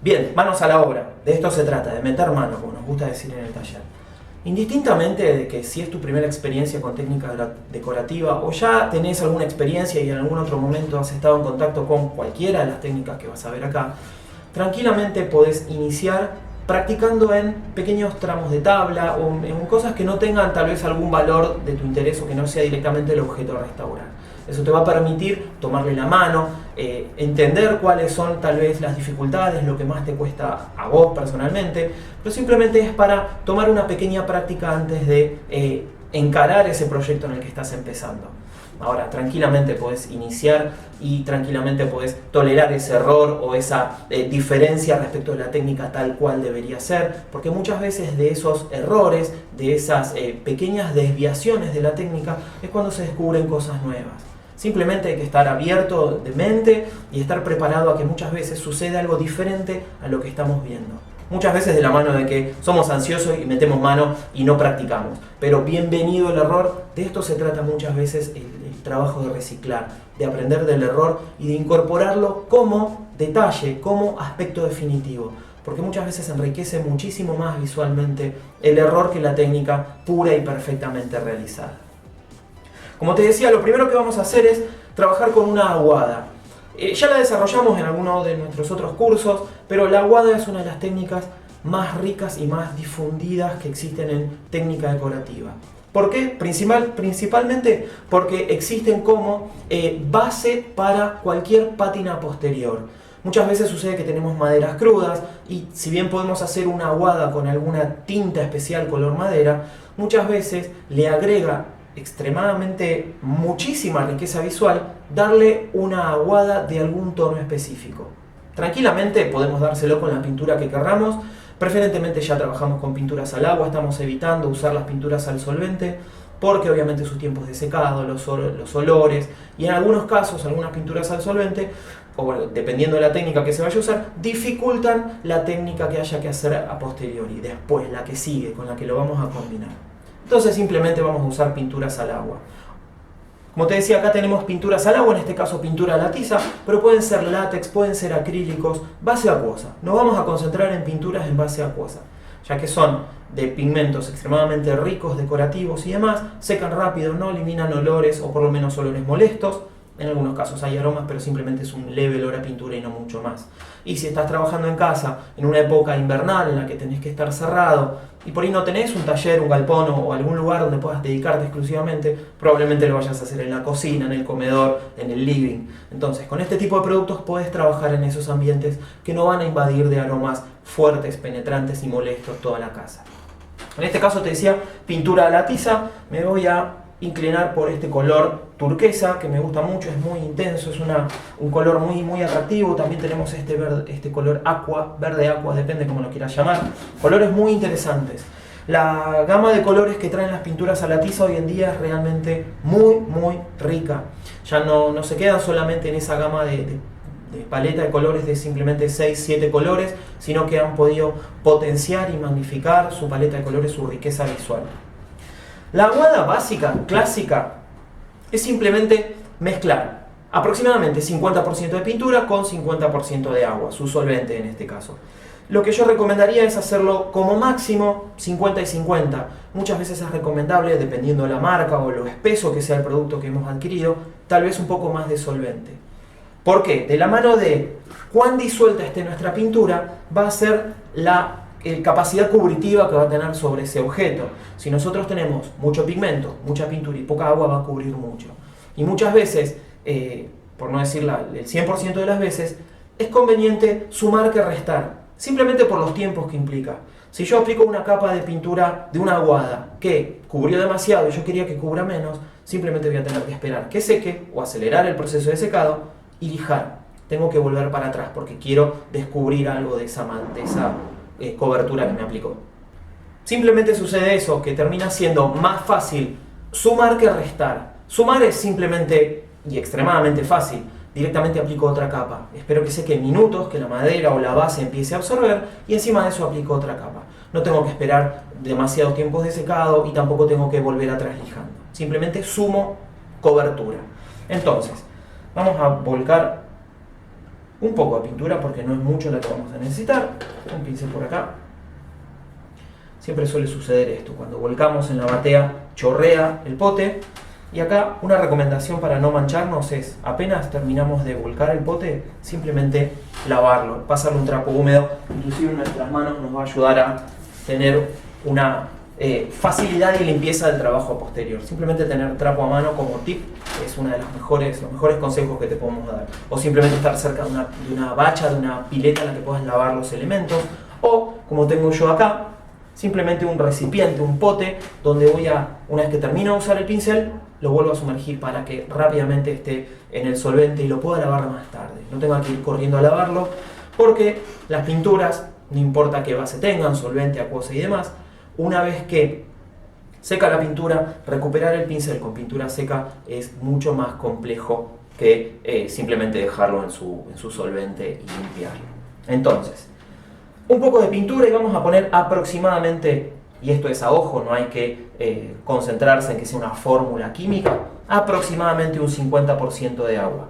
Bien, manos a la obra. De esto se trata, de meter mano, como nos gusta decir en el taller. Indistintamente de que si es tu primera experiencia con técnica decorativa o ya tenés alguna experiencia y en algún otro momento has estado en contacto con cualquiera de las técnicas que vas a ver acá, tranquilamente podés iniciar practicando en pequeños tramos de tabla o en cosas que no tengan tal vez algún valor de tu interés o que no sea directamente el objeto a restaurar. Eso te va a permitir tomarle la mano, entender cuáles son tal vez las dificultades, lo que más te cuesta a vos personalmente, pero simplemente es para tomar una pequeña práctica antes de encarar ese proyecto en el que estás empezando. Ahora, tranquilamente podés iniciar y tranquilamente podés tolerar ese error o esa diferencia respecto de la técnica tal cual debería ser, porque muchas veces de esos errores, de esas pequeñas desviaciones de la técnica, es cuando se descubren cosas nuevas. Simplemente hay que estar abierto de mente y estar preparado a que muchas veces sucede algo diferente a lo que estamos viendo. Muchas veces de la mano de que somos ansiosos y metemos mano y no practicamos. Pero bienvenido el error, de esto se trata muchas veces el trabajo de reciclar, de aprender del error y de incorporarlo como detalle, como aspecto definitivo. Porque muchas veces enriquece muchísimo más visualmente el error que la técnica pura y perfectamente realizada. Como te decía, lo primero que vamos a hacer es trabajar con una aguada. Ya la desarrollamos en alguno de nuestros otros cursos, pero la aguada es una de las técnicas más ricas y más difundidas que existen en técnica decorativa. ¿Por qué? Principalmente porque existen como base para cualquier pátina posterior. Muchas veces sucede que tenemos maderas crudas y si bien podemos hacer una aguada con alguna tinta especial color madera, muchas veces le agrega extremadamente muchísima riqueza visual darle una aguada de algún tono específico. Tranquilamente podemos dárselo con la pintura que querramos, preferentemente ya trabajamos con pinturas al agua, estamos evitando usar las pinturas al solvente porque obviamente sus tiempos de secado, los olores y en algunos casos algunas pinturas al solvente, o bueno, dependiendo de la técnica que se vaya a usar, dificultan la técnica que haya que hacer a posteriori, después la que sigue, con la que lo vamos a combinar. Entonces simplemente vamos a usar pinturas al agua. Como te decía, acá tenemos pinturas al agua, en este caso pintura a la tiza, pero pueden ser látex, pueden ser acrílicos, base acuosa. Nos vamos a concentrar en pinturas en base acuosa, ya que son de pigmentos extremadamente ricos, decorativos y demás, secan rápido, no eliminan olores o por lo menos olores molestos. En algunos casos hay aromas, pero simplemente es un leve olor a pintura y no mucho más. Y si estás trabajando en casa, en una época invernal en la que tenés que estar cerrado, y por ahí no tenés un taller, un galpón o algún lugar donde puedas dedicarte exclusivamente, probablemente lo vayas a hacer en la cocina, en el comedor, en el living. Entonces, con este tipo de productos podés trabajar en esos ambientes que no van a invadir de aromas fuertes, penetrantes y molestos toda la casa. En este caso te decía pintura a la tiza, me voy a inclinar por este color turquesa que me gusta mucho, es muy intenso, es un color muy atractivo. También tenemos este color aqua, verde aqua, depende como lo quieras llamar, colores muy interesantes. La gama de colores que traen las pinturas a la tiza hoy en día es realmente muy rica, ya no se quedan solamente en esa gama de paleta de colores de simplemente 6-7 colores, sino que han podido potenciar y magnificar su paleta de colores, su riqueza visual. La aguada básica, clásica, es simplemente mezclar aproximadamente 50% de pintura con 50% de agua, su solvente en este caso. Lo que yo recomendaría es hacerlo como máximo 50 y 50. Muchas veces es recomendable, dependiendo de la marca o lo espeso que sea el producto que hemos adquirido, tal vez un poco más de solvente. ¿Por qué? De la mano de cuán disuelta esté nuestra pintura, va a ser la capacidad cubritiva que va a tener sobre ese objeto. Si nosotros tenemos mucho pigmento, mucha pintura y poca agua, va a cubrir mucho. Y muchas veces, por no decir el 100% de las veces, es conveniente sumar que restar, simplemente por los tiempos que implica. Si yo aplico una capa de pintura de una aguada que cubrió demasiado y yo quería que cubra menos, simplemente voy a tener que esperar que seque o acelerar el proceso de secado y lijar. Tengo que volver para atrás porque quiero descubrir algo de esa cobertura que me aplicó. Simplemente sucede eso, que termina siendo más fácil sumar que restar. Sumar es simplemente y extremadamente fácil. Directamente aplico otra capa. Espero que seque minutos, que la madera o la base empiece a absorber y encima de eso aplico otra capa. No tengo que esperar demasiados tiempos de secado y tampoco tengo que volver atrás lijando. Simplemente sumo cobertura. Entonces, vamos a volcar un poco de pintura porque no es mucho la que vamos a necesitar, un pincel por acá. Siempre suele suceder esto, cuando volcamos en la batea chorrea el pote. Y acá una recomendación para no mancharnos es, apenas terminamos de volcar el pote, simplemente lavarlo, pasarle un trapo húmedo, inclusive en nuestras manos nos va a ayudar a tener una facilidad y limpieza del trabajo posterior. Simplemente tener trapo a mano como tip es uno de los mejores consejos que te podemos dar. O simplemente estar cerca de una bacha, de una pileta en la que puedas lavar los elementos. O, como tengo yo acá, simplemente un recipiente, un pote, donde una vez que termino de usar el pincel, lo vuelvo a sumergir para que rápidamente esté en el solvente y lo pueda lavar más tarde. No tenga que ir corriendo a lavarlo, porque las pinturas, no importa qué base tengan, solvente, acuosa y demás, una vez que seca la pintura, recuperar el pincel con pintura seca es mucho más complejo que simplemente dejarlo en su solvente y limpiarlo. Entonces, un poco de pintura y vamos a poner aproximadamente, y esto es a ojo, no hay que concentrarse en que sea una fórmula química, aproximadamente un 50% de agua.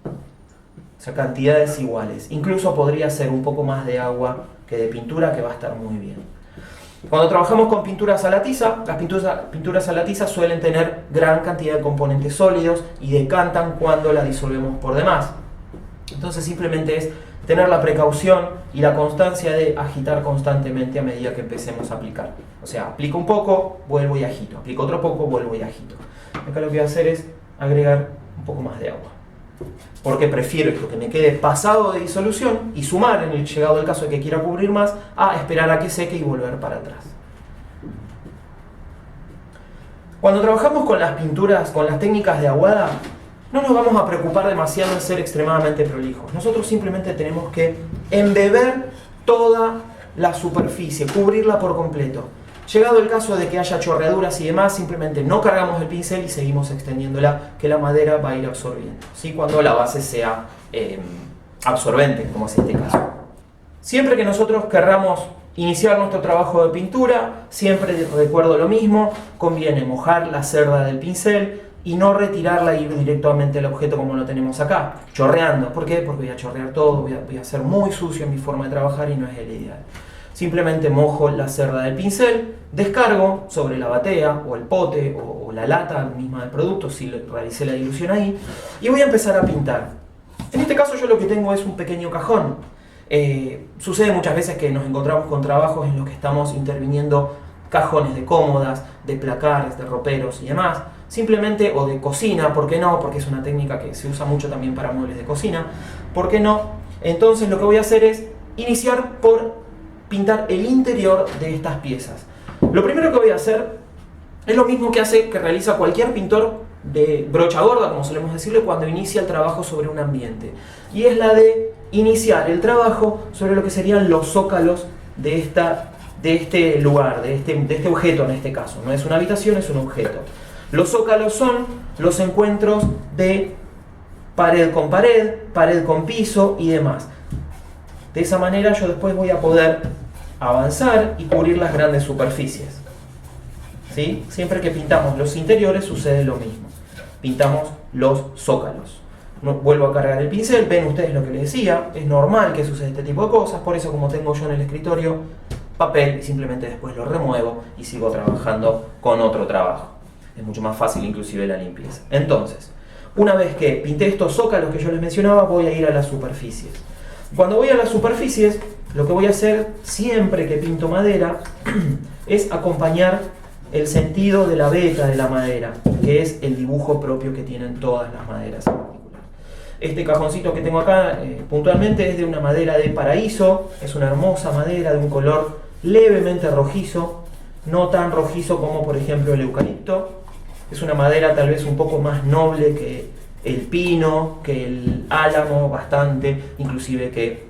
O sea, cantidades iguales. Incluso podría ser un poco más de agua que de pintura, que va a estar muy bien. Cuando trabajamos con pinturas a la tiza, las pinturas a la tiza suelen tener gran cantidad de componentes sólidos y decantan cuando la disolvemos por demás. Entonces simplemente es tener la precaución y la constancia de agitar constantemente a medida que empecemos a aplicar. O sea, aplico un poco, vuelvo y agito. Aplico otro poco, vuelvo y agito. Acá lo que voy a hacer es agregar un poco más de agua. Porque prefiero esto que me quede pasado de disolución y sumar en el llegado del caso de que quiera cubrir más, a esperar a que seque y volver para atrás. Cuando trabajamos con las pinturas, con las técnicas de aguada, no nos vamos a preocupar demasiado en ser extremadamente prolijos. Nosotros simplemente tenemos que embeber toda la superficie, cubrirla por completo. Llegado el caso de que haya chorreaduras y demás, simplemente no cargamos el pincel y seguimos extendiéndola, que la madera va a ir absorbiendo, ¿sí? Cuando la base sea absorbente, como es este caso. Siempre que nosotros querramos iniciar nuestro trabajo de pintura, siempre recuerdo lo mismo, conviene mojar la cerda del pincel y no retirarla e ir directamente al objeto como lo tenemos acá, chorreando. ¿Por qué? Porque voy a chorrear todo, voy a ser muy sucio en mi forma de trabajar y no es el ideal. Simplemente mojo la cerda del pincel, descargo sobre la batea o el pote o la lata misma del producto, si realicé la dilución ahí, y voy a empezar a pintar. En este caso yo lo que tengo es un pequeño cajón. Sucede muchas veces que nos encontramos con trabajos en los que estamos interviniendo cajones de cómodas, de placares, de roperos y demás, simplemente, o de cocina, ¿por qué no? Porque es una técnica que se usa mucho también para muebles de cocina, ¿por qué no? Entonces lo que voy a hacer es iniciar por pintar el interior de estas piezas. Lo primero que voy a hacer es lo mismo que realiza cualquier pintor de brocha gorda, como solemos decirle, cuando inicia el trabajo sobre un ambiente. Y es la de iniciar el trabajo sobre lo que serían los zócalos de este lugar, de este objeto en este caso. No es una habitación, es un objeto. Los zócalos son los encuentros de pared con piso y demás. De esa manera yo después voy a poder avanzar y cubrir las grandes superficies. ¿Sí? Siempre que pintamos los interiores sucede lo mismo. Pintamos los zócalos. Vuelvo a cargar el pincel, ven ustedes lo que les decía, es normal que suceda este tipo de cosas, por eso como tengo yo en el escritorio papel, simplemente después lo remuevo y sigo trabajando con otro trabajo. Es mucho más fácil inclusive la limpieza. Entonces, una vez que pinté estos zócalos que yo les mencionaba, voy a ir a las superficies. Cuando voy a las superficies, lo que voy a hacer siempre que pinto madera es acompañar el sentido de la veta de la madera, que es el dibujo propio que tienen todas las maderas en particular. Este cajoncito que tengo acá puntualmente es de una madera de paraíso, es una hermosa madera de un color levemente rojizo, no tan rojizo como por ejemplo el eucalipto. Es una madera tal vez un poco más noble que el pino, que el álamo bastante, inclusive que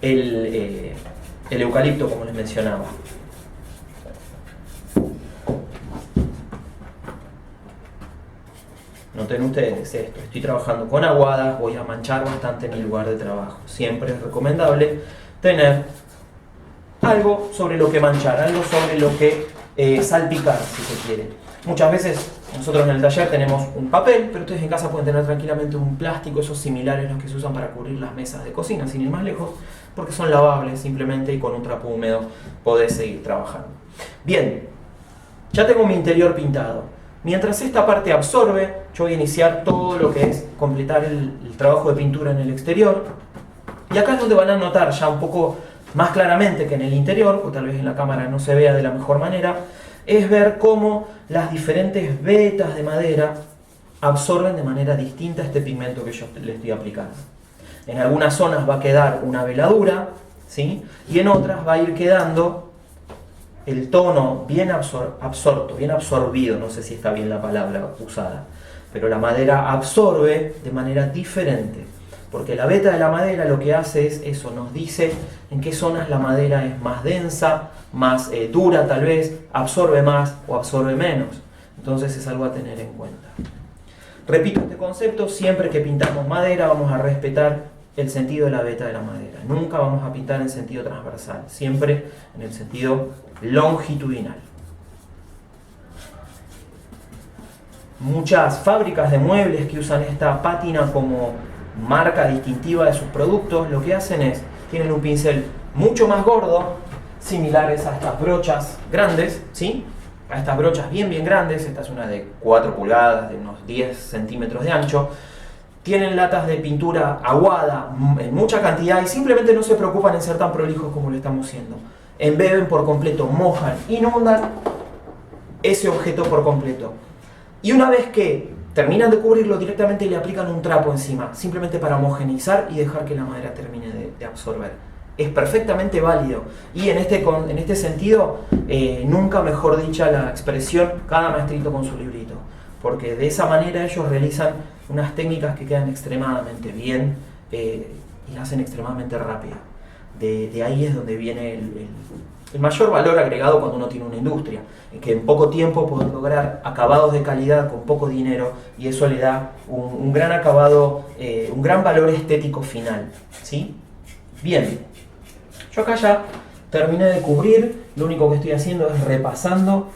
el eucalipto, como les mencionaba. Noten ustedes esto, estoy trabajando con aguadas, voy a manchar bastante mi lugar de trabajo. Siempre es recomendable tener algo sobre lo que manchar, algo sobre lo que salpicar, si se quiere. Muchas veces Nosotros en el taller tenemos un papel, pero ustedes en casa pueden tener tranquilamente un plástico, esos similares a los que se usan para cubrir las mesas de cocina, sin ir más lejos, porque son lavables simplemente y con un trapo húmedo podés seguir trabajando. Bien, ya tengo mi interior pintado. Mientras esta parte absorbe, yo voy a iniciar todo lo que es completar el trabajo de pintura en el exterior. Y acá es donde van a notar ya un poco más claramente que en el interior, o tal vez en la cámara no se vea de la mejor manera, es ver cómo las diferentes vetas de madera absorben de manera distinta este pigmento que yo le estoy aplicando. En algunas zonas va a quedar una veladura, ¿sí? Y en otras va a ir quedando el tono bien absorto, bien absorbido, no sé si está bien la palabra usada, pero la madera absorbe de manera diferente. Porque la veta de la madera lo que hace es eso, nos dice en qué zonas la madera es más densa, más dura tal vez, absorbe más o absorbe menos. Entonces es algo a tener en cuenta. Repito este concepto, siempre que pintamos madera vamos a respetar el sentido de la veta de la madera. Nunca vamos a pintar en sentido transversal, siempre en el sentido longitudinal. Muchas fábricas de muebles que usan esta pátina como marca distintiva de sus productos, lo que hacen es, tienen un pincel mucho más gordo, similares a estas brochas grandes, ¿sí? A estas brochas bien grandes, esta es una de 4 pulgadas, de unos 10 centímetros de ancho. Tienen latas de pintura aguada en mucha cantidad y simplemente no se preocupan en ser tan prolijos como lo estamos siendo. Embeben por completo, mojan, inundan ese objeto por completo. Y una vez que terminan de cubrirlo, directamente le aplican un trapo encima, simplemente para homogeneizar y dejar que la madera termine de absorber. Es perfectamente válido. Y en este sentido, nunca mejor dicha la expresión, cada maestrito con su librito. Porque de esa manera ellos realizan unas técnicas que quedan extremadamente bien y las hacen extremadamente rápido. De ahí es donde viene el mayor valor agregado cuando uno tiene una industria, que en poco tiempo puede lograr acabados de calidad con poco dinero y eso le da un gran acabado, un gran valor estético final, ¿sí? Bien, yo acá ya terminé de cubrir, lo único que estoy haciendo es repasando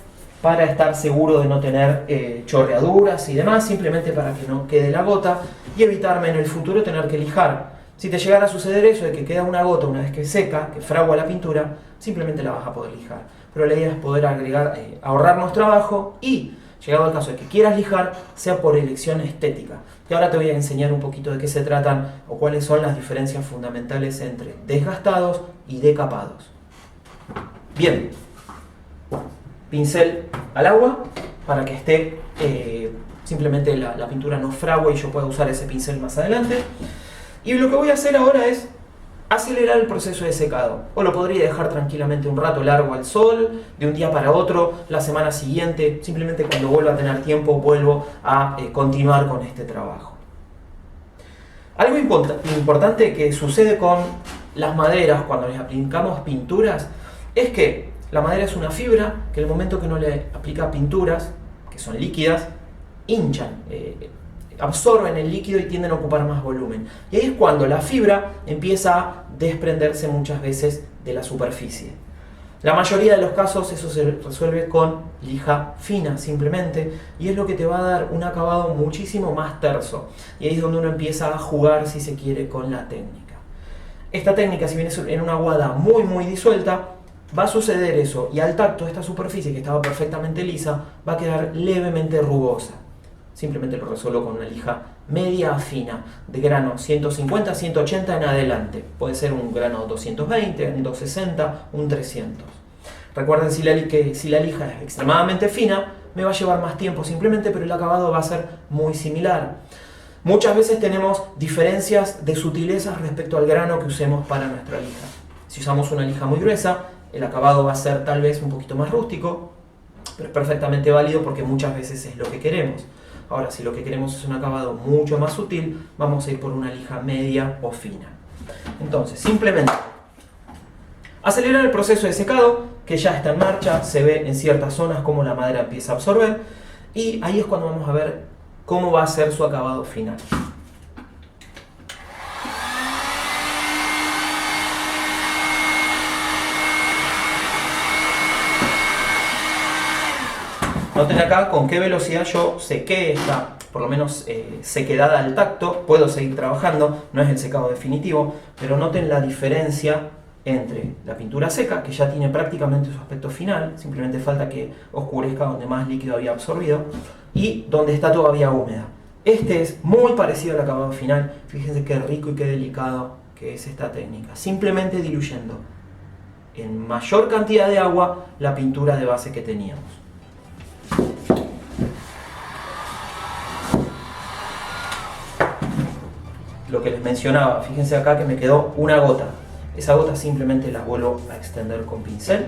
para estar seguro de no tener chorreaduras y demás, simplemente para que no quede la gota y evitarme en el futuro tener que lijar. Si te llegara a suceder eso de que queda una gota una vez que seca, que fragua la pintura, simplemente la vas a poder lijar. Pero la idea es poder agregar, ahorrarnos trabajo y, llegado al caso de que quieras lijar, sea por elección estética. Que ahora te voy a enseñar un poquito de qué se tratan o cuáles son las diferencias fundamentales entre desgastados y decapados. Bien, pincel al agua para que esté, simplemente la pintura no frague y yo pueda usar ese pincel más adelante. Y lo que voy a hacer ahora es acelerar el proceso de secado. O lo podría dejar tranquilamente un rato largo al sol, de un día para otro, la semana siguiente, simplemente cuando vuelva a tener tiempo vuelvo a continuar con este trabajo. Algo importante que sucede con las maderas cuando les aplicamos pinturas es que la madera es una fibra que en el momento que uno le aplica pinturas, que son líquidas, hinchan, absorben el líquido y tienden a ocupar más volumen. Y ahí es cuando la fibra empieza a desprenderse muchas veces de la superficie. La mayoría de los casos eso se resuelve con lija fina simplemente y es lo que te va a dar un acabado muchísimo más terso. Y ahí es donde uno empieza a jugar, si se quiere, con la técnica. Esta técnica, si bien es en una aguada muy disuelta, va a suceder eso y al tacto esta superficie que estaba perfectamente lisa va a quedar levemente rugosa. Simplemente lo resuelvo con una lija media a fina, de grano 150, 180 en adelante. Puede ser un grano 220, un 260, un 300. Recuerden, si la lija es extremadamente fina, me va a llevar más tiempo simplemente, pero el acabado va a ser muy similar. Muchas veces tenemos diferencias de sutilezas respecto al grano que usemos para nuestra lija. Si usamos una lija muy gruesa, el acabado va a ser tal vez un poquito más rústico, pero es perfectamente válido porque muchas veces es lo que queremos. Ahora, si lo que queremos es un acabado mucho más sutil, vamos a ir por una lija media o fina. Entonces, simplemente acelerar el proceso de secado, que ya está en marcha, se ve en ciertas zonas cómo la madera empieza a absorber, y ahí es cuando vamos a ver cómo va a ser su acabado final. Noten acá con qué velocidad yo sequé esta, por lo menos sequedad al tacto. Puedo seguir trabajando, no es el secado definitivo, pero noten la diferencia entre la pintura seca, que ya tiene prácticamente su aspecto final, simplemente falta que oscurezca donde más líquido había absorbido, y donde está todavía húmeda. Este es muy parecido al acabado final. Fíjense qué rico y qué delicado que es esta técnica. Simplemente diluyendo en mayor cantidad de agua la pintura de base que teníamos. Lo que les mencionaba, fíjense acá que me quedó una gota. Esa gota simplemente la vuelvo a extender con pincel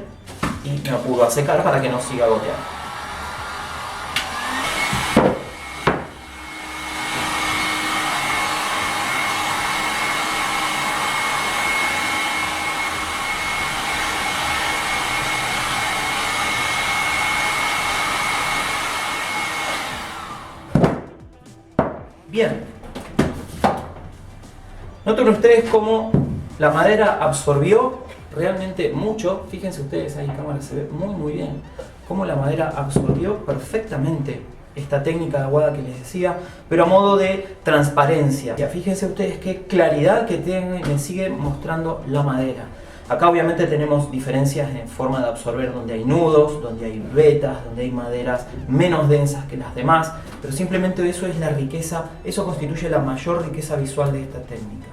y me apuro a secar para que no siga goteando. Bien. Noten ustedes cómo la madera absorbió realmente mucho. Fíjense ustedes, ahí en cámara se ve muy bien cómo la madera absorbió perfectamente esta técnica de aguada que les decía, pero a modo de transparencia. Fíjense ustedes qué claridad que tiene, me sigue mostrando la madera. Acá obviamente tenemos diferencias en forma de absorber, donde hay nudos, donde hay vetas, donde hay maderas menos densas que las demás, pero simplemente eso es la riqueza, eso constituye la mayor riqueza visual de esta técnica.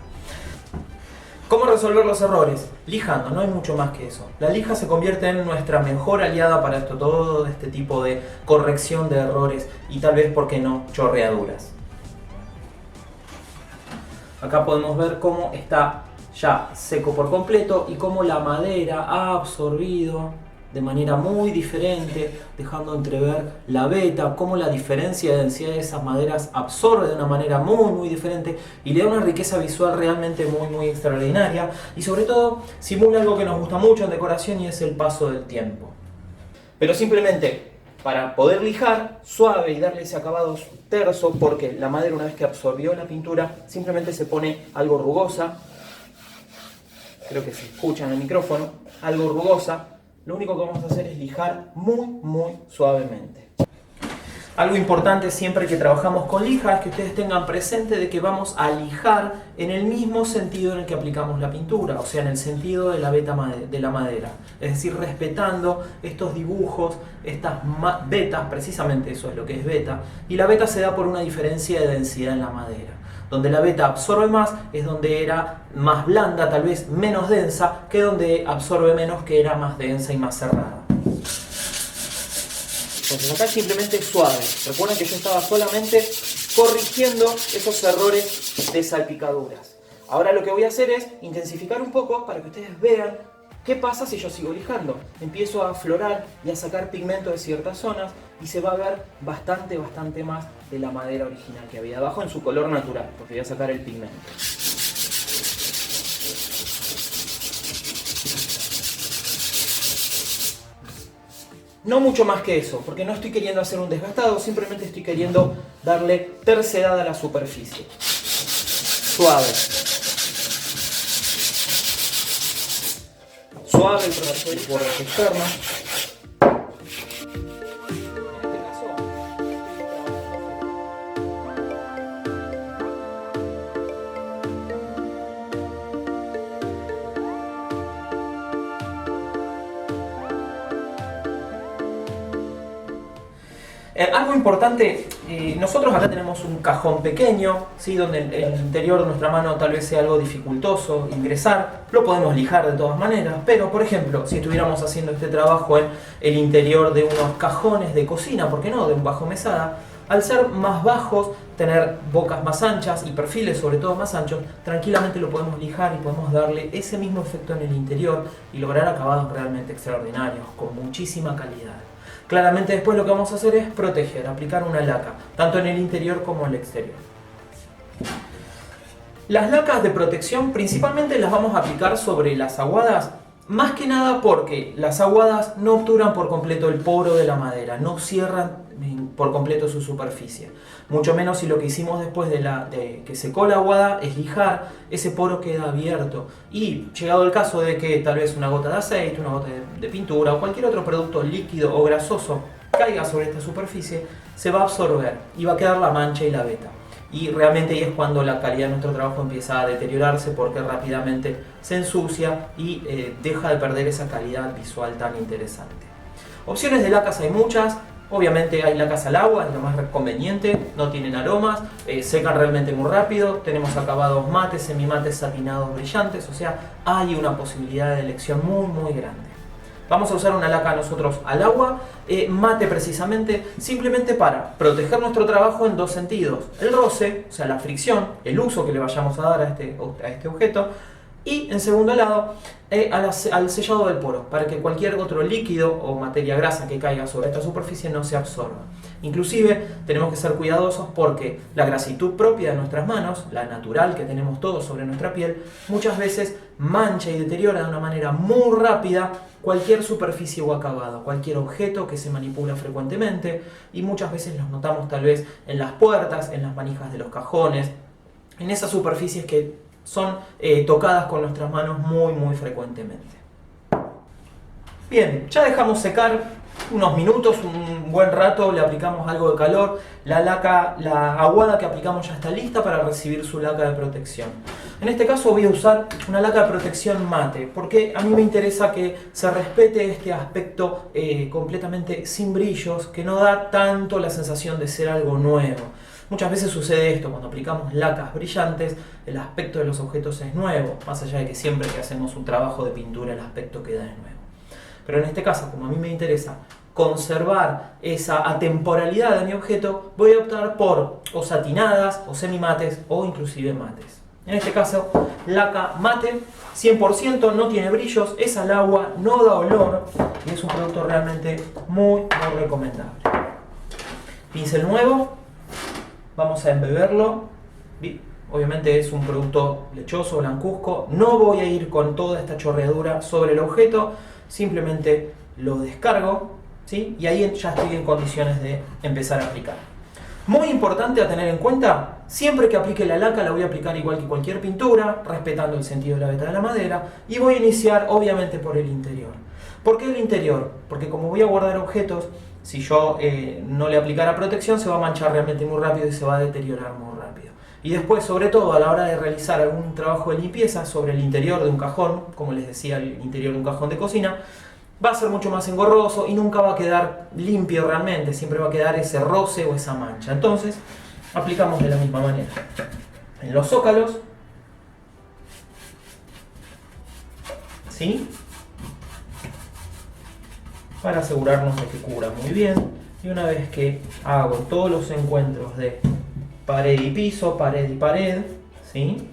¿Cómo resolver los errores? Lijando, no hay mucho más que eso. La lija se convierte en nuestra mejor aliada para todo este tipo de corrección de errores y tal vez, ¿por qué no?, chorreaduras. Acá podemos ver cómo está ya seco por completo y cómo la madera ha absorbido de manera muy diferente, dejando entrever la veta, cómo la diferencia de densidad de esas maderas absorbe de una manera muy diferente y le da una riqueza visual realmente muy extraordinaria, y sobre todo simula algo que nos gusta mucho en decoración, y es el paso del tiempo. Pero simplemente para poder lijar suave y darle ese acabado terso, porque la madera, una vez que absorbió la pintura, simplemente se pone algo rugosa. Creo que se escucha en el micrófono, algo rugosa. Lo único que vamos a hacer es lijar muy suavemente. Algo importante siempre que trabajamos con lija es que ustedes tengan presente de que vamos a lijar en el mismo sentido en el que aplicamos la pintura, o sea, en el sentido de la veta de la madera. Es decir, respetando estos dibujos, estas vetas, precisamente eso es lo que es veta, y la veta se da por una diferencia de densidad en la madera. Donde la veta absorbe más es donde era más blanda, tal vez menos densa, que donde absorbe menos, que era más densa y más cerrada. Entonces acá simplemente suave. Recuerden que yo estaba solamente corrigiendo esos errores de salpicaduras. Ahora lo que voy a hacer es intensificar un poco para que ustedes vean qué pasa si yo sigo lijando. Empiezo a aflorar y a sacar pigmento de ciertas zonas y se va a ver bastante más de la madera original que había abajo en su color natural, porque voy a sacar el pigmento. No mucho más que eso, porque no estoy queriendo hacer un desgastado, simplemente estoy queriendo darle tercedad a la superficie. Suave. Suave el proceso de bordes externos. Algo importante, nosotros acá tenemos un cajón pequeño, ¿sí?, donde el interior de nuestra mano tal vez sea algo dificultoso ingresar. Lo podemos lijar de todas maneras, pero por ejemplo, si estuviéramos haciendo este trabajo en el interior de unos cajones de cocina, ¿por qué no?, de un bajo mesada, al ser más bajos, tener bocas más anchas y perfiles sobre todo más anchos, tranquilamente lo podemos lijar y podemos darle ese mismo efecto en el interior y lograr acabados realmente extraordinarios, con muchísima calidad. Claramente después lo que vamos a hacer es proteger, aplicar una laca, tanto en el interior como en el exterior. Las lacas de protección principalmente las vamos a aplicar sobre las aguadas, más que nada porque las aguadas no obturan por completo el poro de la madera, no cierran por completo su superficie. Mucho menos si lo que hicimos después de que secó la aguada es lijar, ese poro queda abierto. Y llegado el caso de que tal vez una gota de aceite, una gota de pintura o cualquier otro producto líquido o grasoso caiga sobre esta superficie, se va a absorber y va a quedar la mancha y la veta. Y realmente ahí es cuando la calidad de nuestro trabajo empieza a deteriorarse porque rápidamente se ensucia y deja de perder esa calidad visual tan interesante. Opciones de lacas hay muchas. Obviamente hay lacas al agua, es lo más conveniente, no tienen aromas, secan realmente muy rápido, tenemos acabados mates, semimates, satinados, brillantes, o sea, hay una posibilidad de elección muy grande. Vamos a usar una laca nosotros al agua, mate precisamente, simplemente para proteger nuestro trabajo en dos sentidos. El roce, o sea, la fricción, el uso que le vayamos a dar a este objeto, y en segundo lado, al sellado del poro, para que cualquier otro líquido o materia grasa que caiga sobre esta superficie no se absorba. Inclusive tenemos que ser cuidadosos porque la grasitud propia de nuestras manos, la natural que tenemos todos sobre nuestra piel, muchas veces mancha y deteriora de una manera muy rápida cualquier superficie o acabado, cualquier objeto que se manipula frecuentemente, y muchas veces los notamos tal vez en las puertas, en las manijas de los cajones, en esas superficies que son tocadas con nuestras manos muy frecuentemente. Bien, ya dejamos secar unos minutos, un buen rato, le aplicamos algo de calor, la aguada que aplicamos ya está lista para recibir su laca de protección. En este caso voy a usar una laca de protección mate, porque a mí me interesa que se respete este aspecto completamente sin brillos, que no da tanto la sensación de ser algo nuevo. Muchas veces sucede esto, cuando aplicamos lacas brillantes, el aspecto de los objetos es nuevo, más allá de que siempre que hacemos un trabajo de pintura el aspecto queda de nuevo. Pero en este caso, como a mí me interesa conservar esa atemporalidad de mi objeto, voy a optar por o satinadas, o semimates, o inclusive mates. En este caso, laca mate, 100%, no tiene brillos, es al agua, no da olor, y es un producto realmente muy recomendable. Pincel nuevo. Vamos a embeberlo. Obviamente es un producto lechoso, blancuzco. No voy a ir con toda esta chorreadura sobre el objeto. Simplemente lo descargo, ¿sí? Y ahí ya estoy en condiciones de empezar a aplicar. Muy importante a tener en cuenta, siempre que aplique la laca la voy a aplicar igual que cualquier pintura, respetando el sentido de la veta de la madera. Y voy a iniciar obviamente por el interior. ¿Por qué el interior? Porque como voy a guardar objetos, si yo no le aplicara protección se va a manchar realmente muy rápido y se va a deteriorar muy rápido. Y después, sobre todo a la hora de realizar algún trabajo de limpieza sobre el interior de un cajón, como les decía, el interior de un cajón de cocina, va a ser mucho más engorroso y nunca va a quedar limpio realmente, siempre va a quedar ese roce o esa mancha. Entonces, aplicamos de la misma manera. En los zócalos, ¿sí?, para asegurarnos de que cubra muy bien. Y una vez que hago todos los encuentros de pared y piso, pared y pared, ¿sí?,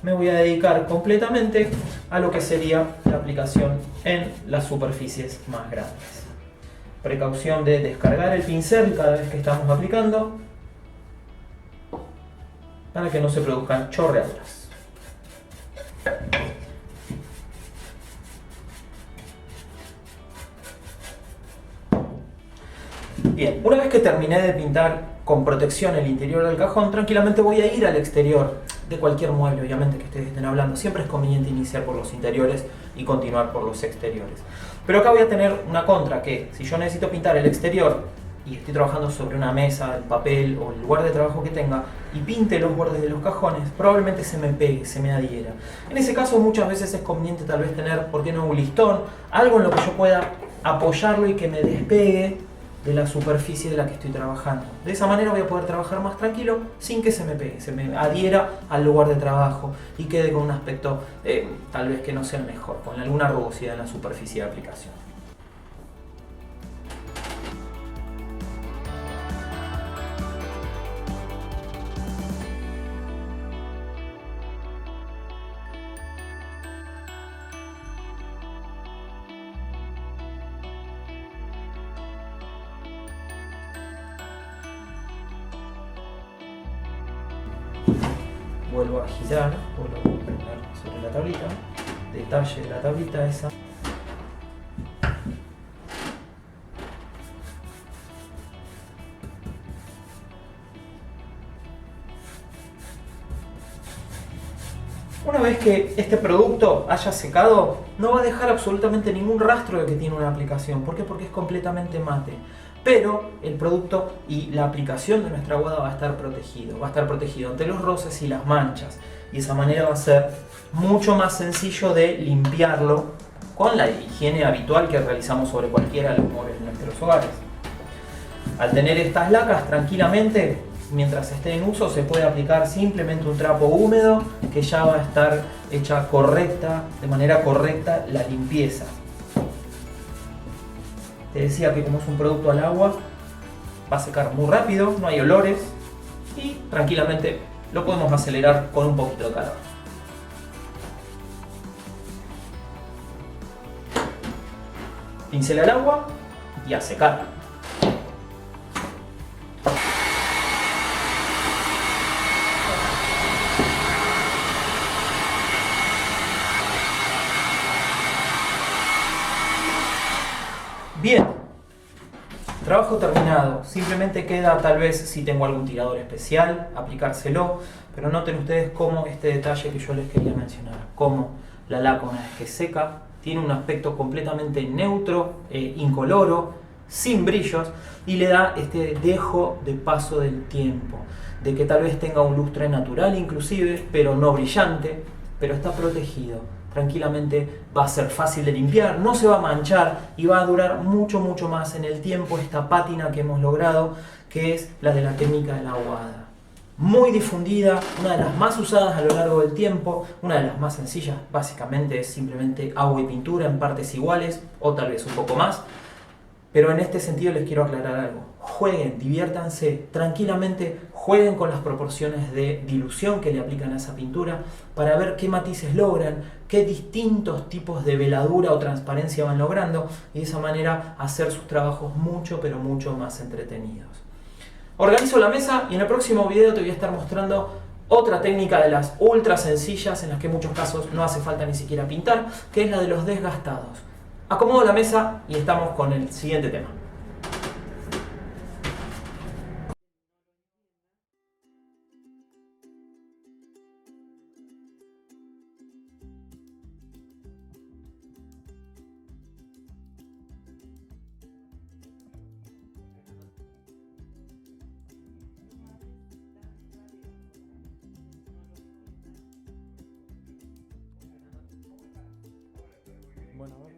me voy a dedicar completamente a lo que sería la aplicación en las superficies más grandes. Precaución de descargar el pincel cada vez que estamos aplicando para que no se produzcan chorreaduras. Bien, una vez que terminé de pintar con protección el interior del cajón, tranquilamente voy a ir al exterior de cualquier mueble, obviamente, que ustedes estén hablando. Siempre es conveniente iniciar por los interiores y continuar por los exteriores. Pero acá voy a tener una contra, que si yo necesito pintar el exterior y estoy trabajando sobre una mesa, el papel o el lugar de trabajo que tenga, y pinte los bordes de los cajones, probablemente se me pegue, se me adhiera. En ese caso muchas veces es conveniente tal vez tener, ¿por qué no?, un listón, algo en lo que yo pueda apoyarlo y que me despegue de la superficie de la que estoy trabajando. De esa manera voy a poder trabajar más tranquilo sin que se me pegue, se me adhiera al lugar de trabajo y quede con un aspecto tal vez que no sea el mejor, con alguna rugosidad en la superficie de aplicación. Vuelvo a girar, vuelvo a poner sobre la tablita, detalle de la tablita esa. Una vez que este producto haya secado, no va a dejar absolutamente ningún rastro de que tiene una aplicación. ¿Por qué? Porque es completamente mate. pero el producto y la aplicación de nuestra aguada va a estar protegido ante los roces y las manchas, y de esa manera va a ser mucho más sencillo de limpiarlo con la higiene habitual que realizamos sobre cualquiera de los muebles de nuestros hogares. Al tener estas lacas, tranquilamente, mientras esté en uso, se puede aplicar simplemente un trapo húmedo que ya va a estar hecha de manera correcta la limpieza. Te decía que como es un producto al agua, va a secar muy rápido, no hay olores y tranquilamente lo podemos acelerar con un poquito de calor. Pincel al agua y a secar. Bien, trabajo terminado. Simplemente queda, tal vez si tengo algún tirador especial, aplicárselo, pero noten ustedes cómo este detalle que yo les quería mencionar, cómo la laca una vez que seca tiene un aspecto completamente neutro, incoloro, sin brillos, y le da este dejo de paso del tiempo, de que tal vez tenga un lustre natural inclusive, pero no brillante, pero está protegido. Tranquilamente va a ser fácil de limpiar, no se va a manchar y va a durar mucho más en el tiempo esta pátina que hemos logrado, que es la de la técnica de la aguada. Muy difundida, una de las más usadas a lo largo del tiempo, una de las más sencillas, básicamente es simplemente agua y pintura en partes iguales o tal vez un poco más. Pero en este sentido les quiero aclarar algo. Jueguen, diviértanse, tranquilamente jueguen con las proporciones de dilución que le aplican a esa pintura para ver qué matices logran, qué distintos tipos de veladura o transparencia van logrando, y de esa manera hacer sus trabajos mucho más entretenidos. Organizo la mesa y en el próximo video te voy a estar mostrando otra técnica de las ultra sencillas en las que en muchos casos no hace falta ni siquiera pintar, que es la de los desgastados. Acomodo la mesa y estamos con el siguiente tema. Bueno, a ver.